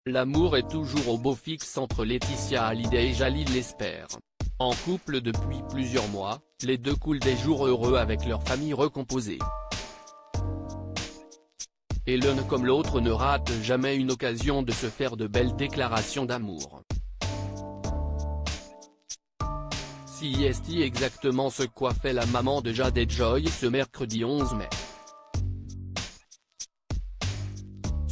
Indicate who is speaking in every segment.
Speaker 1: L'amour est toujours au beau fixe entre Laetitia Hallyday et Jalil Lesper. En couple depuis plusieurs mois, les deux coulent des jours heureux avec leur famille recomposée. Et l'un comme l'autre ne rate jamais une occasion de se faire de belles déclarations d'amour. Si est exactement ce qu'a fait la maman de Jade et Joy ce mercredi 11 mai.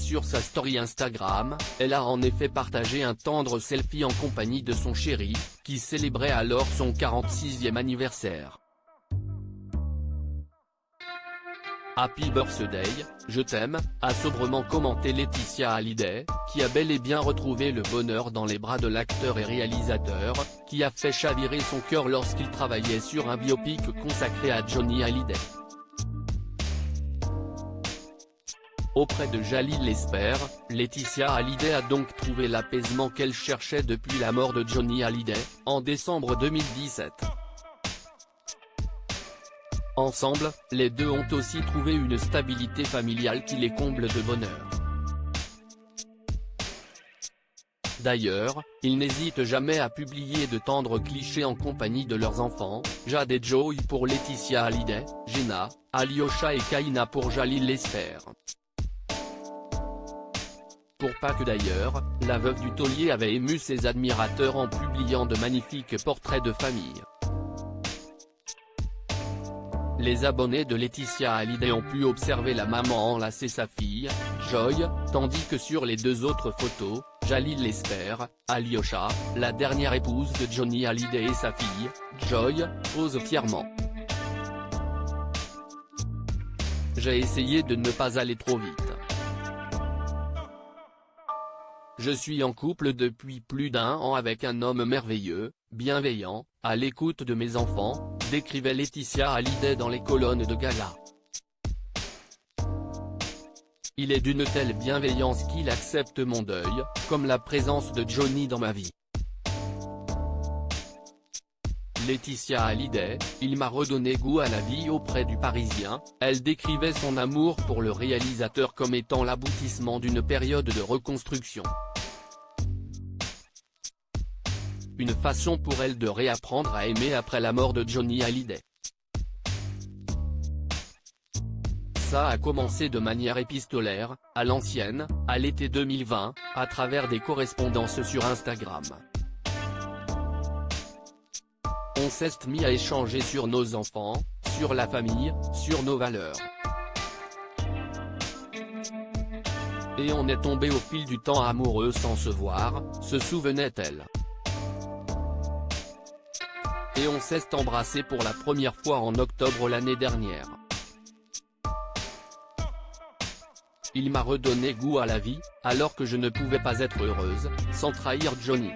Speaker 1: Sur sa story Instagram, elle a en effet partagé un tendre selfie en compagnie de son chéri, qui célébrait alors son 46e anniversaire. Happy birthday, je t'aime, a sobrement commenté Laetitia Hallyday, qui a bel et bien retrouvé le bonheur dans les bras de l'acteur et réalisateur, qui a fait chavirer son cœur lorsqu'il travaillait sur un biopic consacré à Johnny Hallyday. Auprès de Jalil Lesper, Laetitia Hallyday a donc trouvé l'apaisement qu'elle cherchait depuis la mort de Johnny Hallyday, en décembre 2017. Ensemble, les deux ont aussi trouvé une stabilité familiale qui les comble de bonheur. D'ailleurs, ils n'hésitent jamais à publier de tendres clichés en compagnie de leurs enfants, Jade et Joy pour Laetitia Hallyday, Jenna, Alyosha et Kaina pour Jalil Lesper. Pour pas que d'ailleurs, la veuve du taulier avait ému ses admirateurs en publiant de magnifiques portraits de famille. Les abonnés de Laetitia Hallyday ont pu observer la maman enlacer sa fille, Joy, tandis que sur les deux autres photos, Jalil Lesper, Alyosha, la dernière épouse de Johnny Hallyday et sa fille, Joy, posent fièrement. J'ai essayé de ne pas aller trop vite. Je suis en couple depuis plus d'1 an avec un homme merveilleux, bienveillant, à l'écoute de mes enfants, décrivait Laetitia Hallyday dans les colonnes de gala. Il est d'une telle bienveillance qu'il accepte mon deuil, comme la présence de Johnny dans ma vie. Laetitia Hallyday, il m'a redonné goût à la vie auprès du Parisien, elle décrivait son amour pour le réalisateur comme étant l'aboutissement d'une période de reconstruction. Une façon pour elle de réapprendre à aimer après la mort de Johnny Hallyday. Ça a commencé de manière épistolaire, à l'ancienne, à l'été 2020, à travers des correspondances sur Instagram. On s'est mis à échanger sur nos enfants, sur la famille, sur nos valeurs. Et on est tombé au fil du temps amoureux sans se voir, se souvenait-elle. Et on s'est embrassé pour la première fois en octobre l'année dernière. Il m'a redonné goût à la vie, alors que je ne pouvais pas être heureuse, sans trahir Johnny.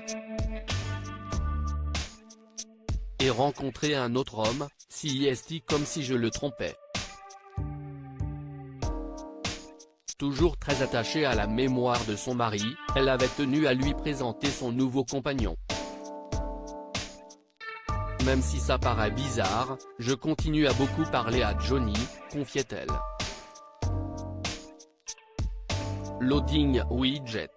Speaker 1: Et rencontrer un autre homme, si est comme si je le trompais. Toujours très attachée à la mémoire de son mari, elle avait tenu à lui présenter son nouveau compagnon. Même si ça paraît bizarre, je continue à beaucoup parler à Johnny, confiait-elle. Loading widget.